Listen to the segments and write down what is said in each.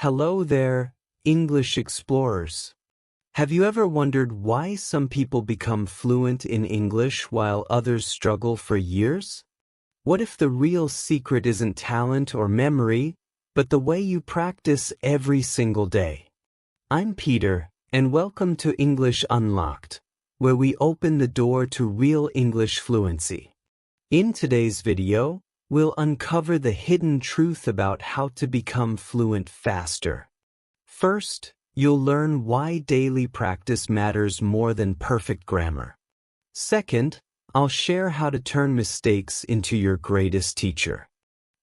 Hello there, English explorers. Have you ever wondered why some people become fluent in English while others struggle for years? What if the real secret isn't talent or memory, but the way you practice every single day? I'm Peter, and welcome to English Unlocked, where we open the door to real English fluency. In today's video, we'll uncover the hidden truth about how to become fluent faster. First, you'll learn why daily practice matters more than perfect grammar. Second, I'll share how to turn mistakes into your greatest teacher.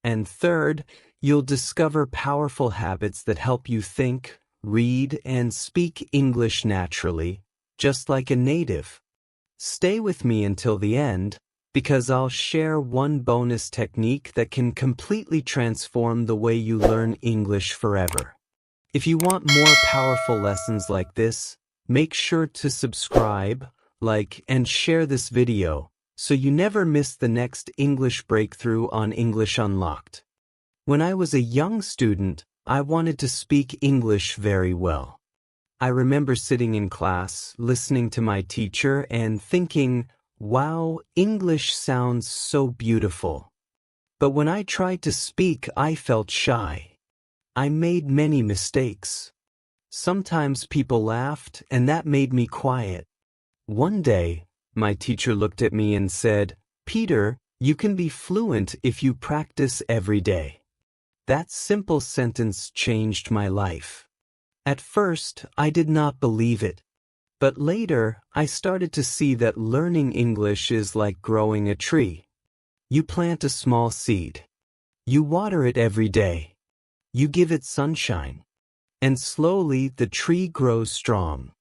And third, you'll discover powerful habits that help you think, read, and speak English naturally, just like a native. Stay with me until the end, because I'll share one bonus technique that can completely transform the way you learn English forever. If you want more powerful lessons like this, make sure to subscribe, like, and share this video, so you never miss the next English breakthrough on English Unlocked. When I was a young student, I wanted to speak English very well. I remember sitting in class, listening to my teacher, and thinking, wow, English sounds so beautiful. But when I tried to speak, I felt shy. I made many mistakes. Sometimes people laughed, and that made me quiet. One day, my teacher looked at me and said, "Peter, you can be fluent if you practice every day." That simple sentence changed my life. At first, I did not believe it. But later, I started to see that learning English is like growing a tree. You plant a small seed. You water it every day. You give it sunshine. And slowly, the tree grows strong.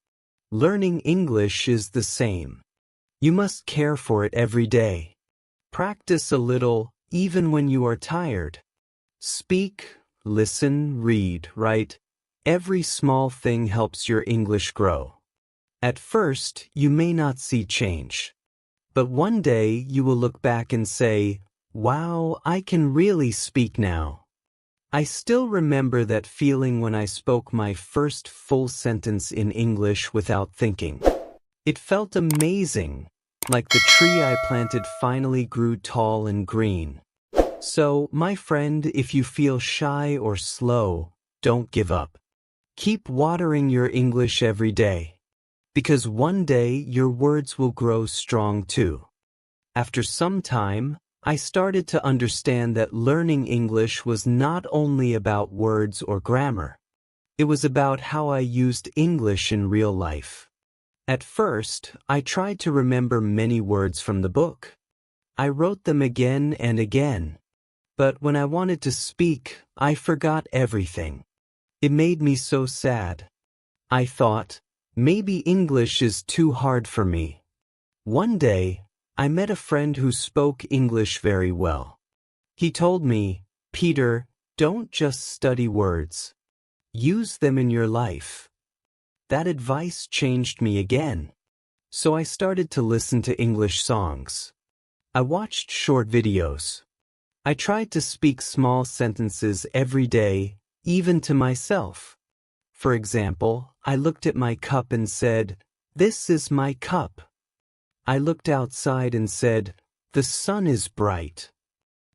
Learning English is the same. You must care for it every day. Practice a little, even when you are tired. Speak, listen, read, write. Every small thing helps your English grow. At first, you may not see change. But one day, you will look back and say, wow, I can really speak now. I still remember that feeling when I spoke my first full sentence in English without thinking. It felt amazing, like the tree I planted finally grew tall and green. So, my friend, if you feel shy or slow, don't give up. Keep watering your English every day. Because one day your words will grow strong too. After some time, I started to understand that learning English was not only about words or grammar. It was about how I used English in real life. At first, I tried to remember many words from the book. I wrote them again and again. But when I wanted to speak, I forgot everything. It made me so sad. I thought, maybe English is too hard for me. One day, I met a friend who spoke English very well. He told me, Peter, don't just study words. Use them in your life. That advice changed me again. So I started to listen to English songs. I watched short videos. I tried to speak small sentences every day, even to myself. For example, I looked at my cup and said, "This is my cup." I looked outside and said, "The sun is bright."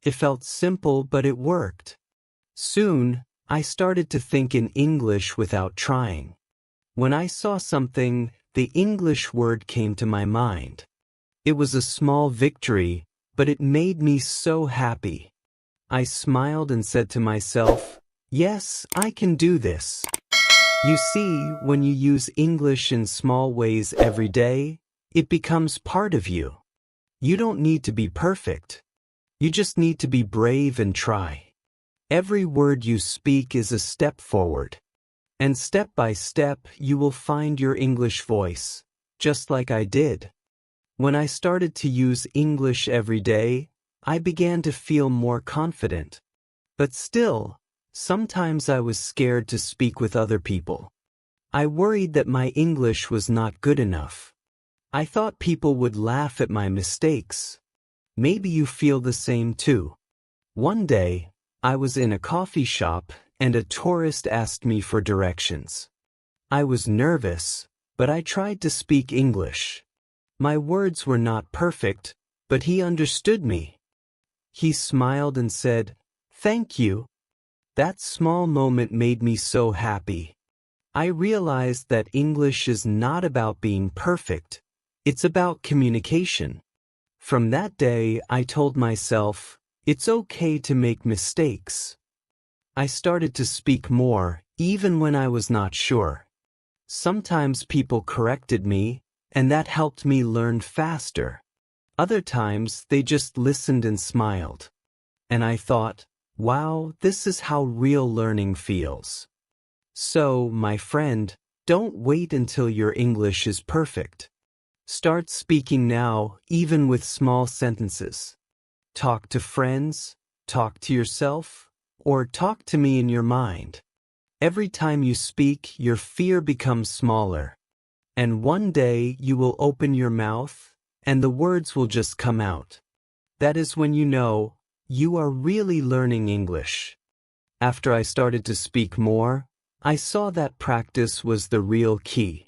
It felt simple, but it worked. Soon, I started to think in English without trying. When I saw something, the English word came to my mind. It was a small victory, but it made me so happy. I smiled and said to myself, "Yes, I can do this." You see, when you use English in small ways every day, it becomes part of you. You don't need to be perfect. You just need to be brave and try. Every word you speak is a step forward. And step by step, you will find your English voice, just like I did. When I started to use English every day, I began to feel more confident. But still, sometimes I was scared to speak with other people. I worried that my English was not good enough. I thought people would laugh at my mistakes. Maybe you feel the same too. One day, I was in a coffee shop and a tourist asked me for directions. I was nervous, but I tried to speak English. My words were not perfect, but he understood me. He smiled and said, "Thank you." That small moment made me so happy. I realized that English is not about being perfect, it's about communication. From that day, I told myself, it's okay to make mistakes. I started to speak more, even when I was not sure. Sometimes people corrected me, and that helped me learn faster. Other times, they just listened and smiled. And I thought, wow, this is how real learning feels. So, my friend, don't wait until your English is perfect. Start speaking now, even with small sentences. Talk to friends, talk to yourself, or talk to me in your mind. Every time you speak, your fear becomes smaller. And one day you will open your mouth, and the words will just come out. That is when you know you are really learning English. After I started to speak more, I saw that practice was the real key.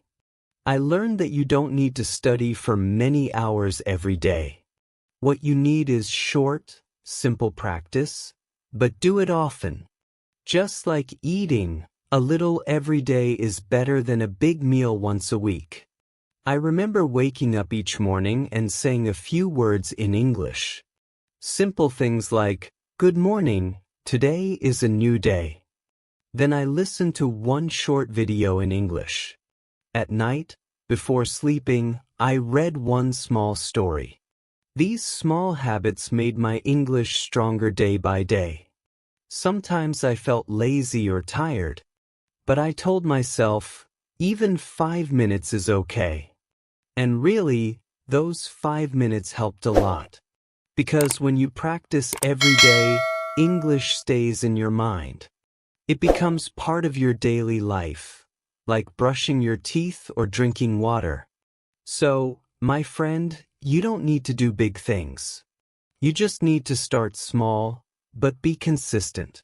I learned that you don't need to study for many hours every day. What you need is short, simple practice, but do it often. Just like eating, a little every day is better than a big meal once a week. I remember waking up each morning and saying a few words in English. Simple things like, "Good morning, today is a new day." Then I listened to one short video in English. At night, before sleeping, I read one small story. These small habits made my English stronger day by day. Sometimes I felt lazy or tired, but I told myself, even 5 minutes is okay. And really, those 5 minutes helped a lot. Because when you practice every day, English stays in your mind. It becomes part of your daily life, like brushing your teeth or drinking water. So, my friend, you don't need to do big things. You just need to start small, but be consistent.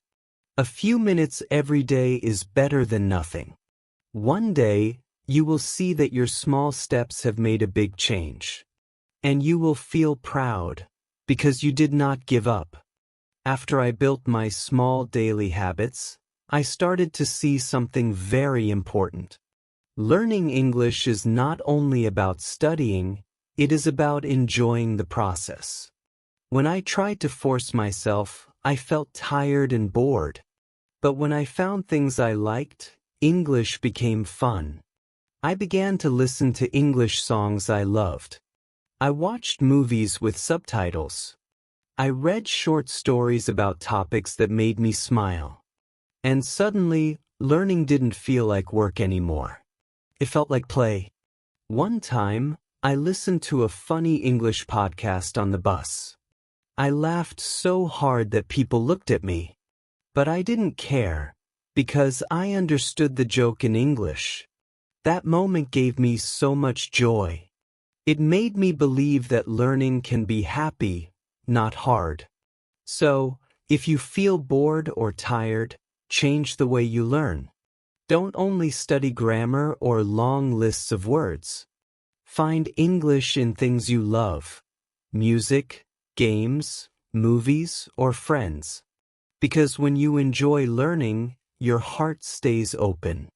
A few minutes every day is better than nothing. One day, you will see that your small steps have made a big change. And you will feel proud, because you did not give up. After I built my small daily habits, I started to see something very important. Learning English is not only about studying, it is about enjoying the process. When I tried to force myself, I felt tired and bored. But when I found things I liked, English became fun. I began to listen to English songs I loved. I watched movies with subtitles. I read short stories about topics that made me smile. And suddenly, learning didn't feel like work anymore. It felt like play. One time, I listened to a funny English podcast on the bus. I laughed so hard that people looked at me. But I didn't care, because I understood the joke in English. That moment gave me so much joy. It made me believe that learning can be happy, not hard. So, if you feel bored or tired, change the way you learn. Don't only study grammar or long lists of words. Find English in things you love. Music, games, movies, or friends. Because when you enjoy learning, your heart stays open.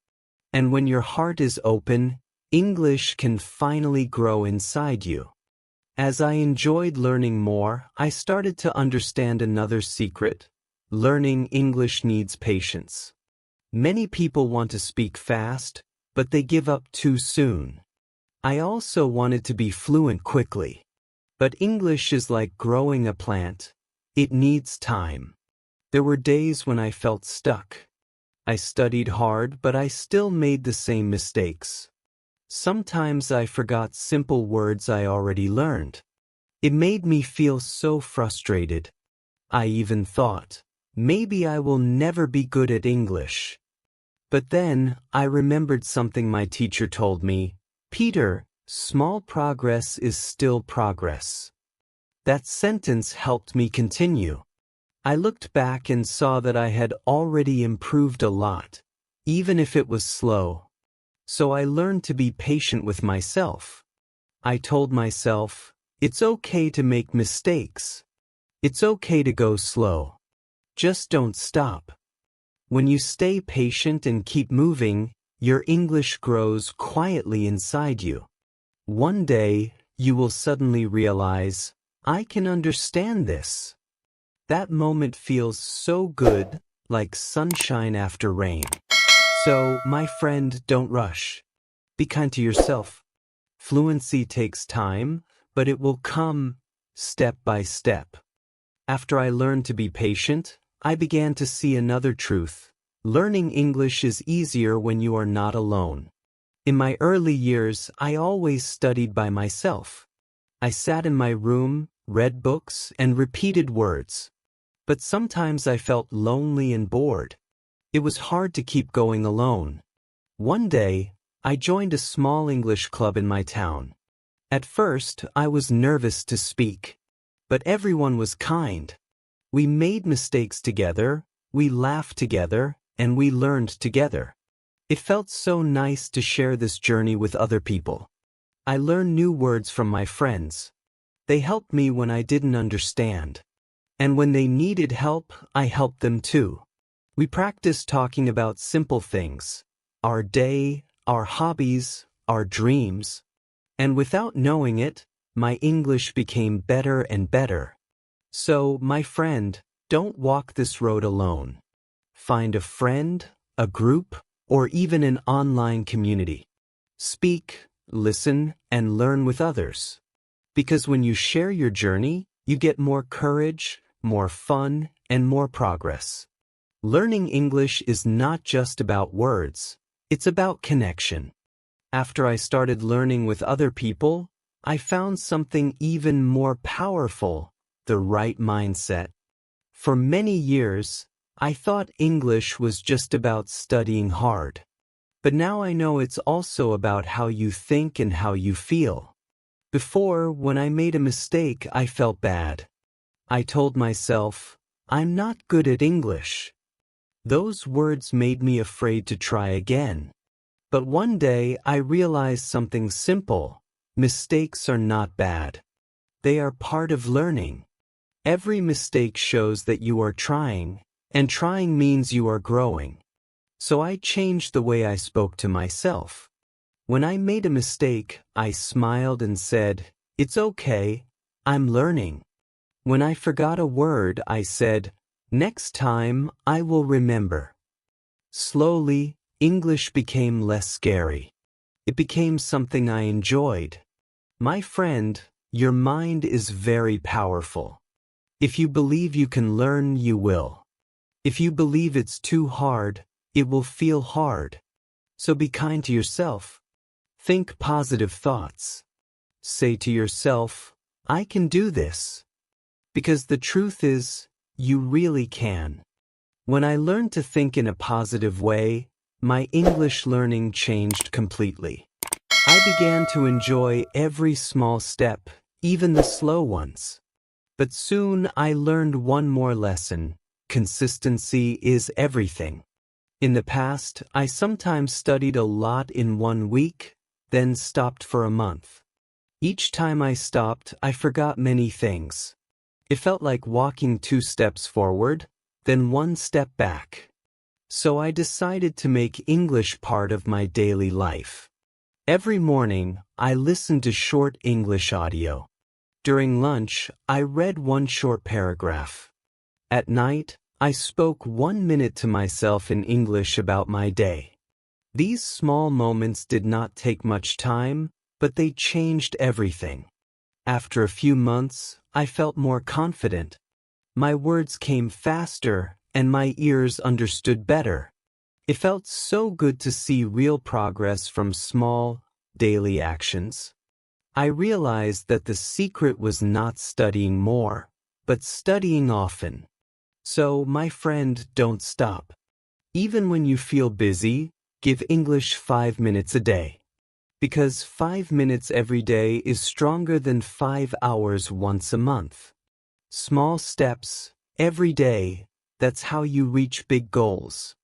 And when your heart is open, English can finally grow inside you. As I enjoyed learning more, I started to understand another secret. Learning English needs patience. Many people want to speak fast, but they give up too soon. I also wanted to be fluent quickly. But English is like growing a plant. It needs time. There were days when I felt stuck. I studied hard, but I still made the same mistakes. Sometimes I forgot simple words I already learned. It made me feel so frustrated. I even thought, maybe I will never be good at English. But then, I remembered something my teacher told me. Peter, small progress is still progress. That sentence helped me continue. I looked back and saw that I had already improved a lot, even if it was slow. So I learned to be patient with myself. I told myself, it's okay to make mistakes. It's okay to go slow. Just don't stop. When you stay patient and keep moving, your English grows quietly inside you. One day, you will suddenly realize, I can understand this. That moment feels so good, like sunshine after rain. So, my friend, don't rush. Be kind to yourself. Fluency takes time, but it will come step by step. After I learned to be patient, I began to see another truth. Learning English is easier when you are not alone. In my early years, I always studied by myself. I sat in my room, read books, and repeated words. But sometimes I felt lonely and bored. It was hard to keep going alone. One day, I joined a small English club in my town. At first, I was nervous to speak. But everyone was kind. We made mistakes together, we laughed together, and we learned together. It felt so nice to share this journey with other people. I learned new words from my friends. They helped me when I didn't understand. And when they needed help, I helped them too. We practiced talking about simple things, our day, our hobbies, our dreams. And without knowing it, my English became better and better. So, my friend, don't walk this road alone. Find a friend, a group, or even an online community. Speak, listen, and learn with others. Because when you share your journey, you get more courage, more fun, and more progress. Learning English is not just about words, it's about connection. After I started learning with other people, I found something even more powerful, the right mindset. For many years, I thought English was just about studying hard. But now I know it's also about how you think and how you feel. Before, when I made a mistake, I felt bad. I told myself, I'm not good at English. Those words made me afraid to try again. But one day I realized something simple. Mistakes are not bad. They are part of learning. Every mistake shows that you are trying, and trying means you are growing. So I changed the way I spoke to myself. When I made a mistake, I smiled and said, it's okay, I'm learning. When I forgot a word, I said, next time I will remember. Slowly, English became less scary. It became something I enjoyed. My friend, your mind is very powerful. If you believe you can learn, you will. If you believe it's too hard, it will feel hard. So be kind to yourself. Think positive thoughts. Say to yourself, I can do this. Because the truth is, you really can. When I learned to think in a positive way, my English learning changed completely. I began to enjoy every small step, even the slow ones. But soon I learned one more lesson. Consistency is everything. In the past, I sometimes studied a lot in 1 week, then stopped for a month. Each time I stopped, I forgot many things. It felt like walking 2 steps forward, then 1 step back. So I decided to make English part of my daily life. Every morning, I listened to short English audio. During lunch, I read 1 short paragraph. At night, I spoke 1 minute to myself in English about my day. These small moments did not take much time, but they changed everything. After a few months, I felt more confident. My words came faster, and my ears understood better. It felt so good to see real progress from small, daily actions. I realized that the secret was not studying more, but studying often. So, my friend, don't stop. Even when you feel busy, give English 5 minutes a day. Because 5 minutes every day is stronger than 5 hours once a month. Small steps, Every day, that's how you reach big goals.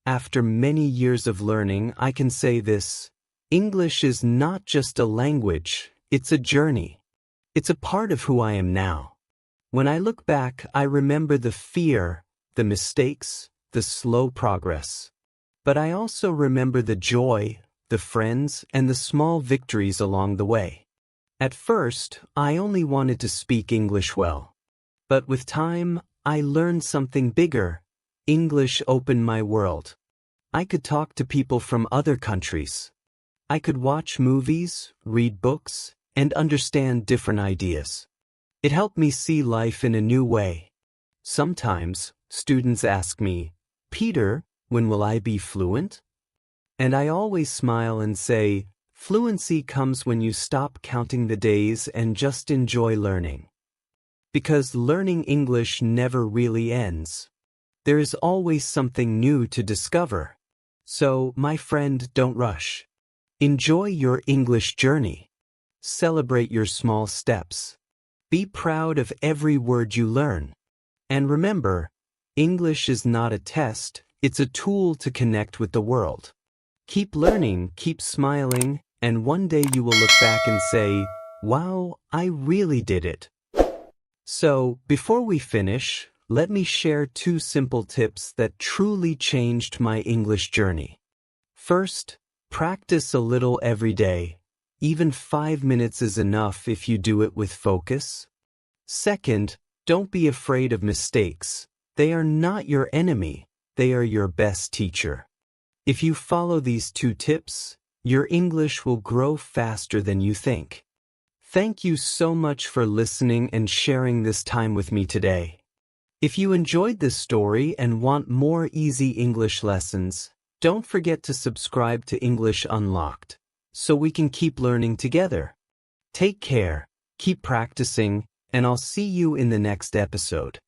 After many years of learning, I can say this: English is not just a language, it's a journey. It's a part of who I am now. When I look back, I remember the fear, the mistakes, the slow progress. But I also remember the joy, the friends, and the small victories along the way. At first, I only wanted to speak English well. But with time, I learned something bigger. English opened my world. I could talk to people from other countries. I could watch movies, read books, and understand different ideas. It helped me see life in a new way. Sometimes, students ask me, "Peter, when will I be fluent?" And I always smile and say, fluency comes when you stop counting the days and just enjoy learning. Because learning English never really ends. There is always something new to discover. So, my friend, don't rush. Enjoy your English journey. Celebrate your small steps. Be proud of every word you learn. And remember, English is not a test, it's a tool to connect with the world. Keep learning, keep smiling, and one day you will look back and say, "Wow, I really did it." So, before we finish, let me share 2 simple tips that truly changed my English journey. First, practice a little every day. Even 5 minutes is enough if you do it with focus. Second, don't be afraid of mistakes. They are not your enemy, they are your best teacher. If you follow these 2 tips, your English will grow faster than you think. Thank you so much for listening and sharing this time with me today. If you enjoyed this story and want more easy English lessons, don't forget to subscribe to English Unlocked, so we can keep learning together. Take care, keep practicing, and I'll see you in the next episode.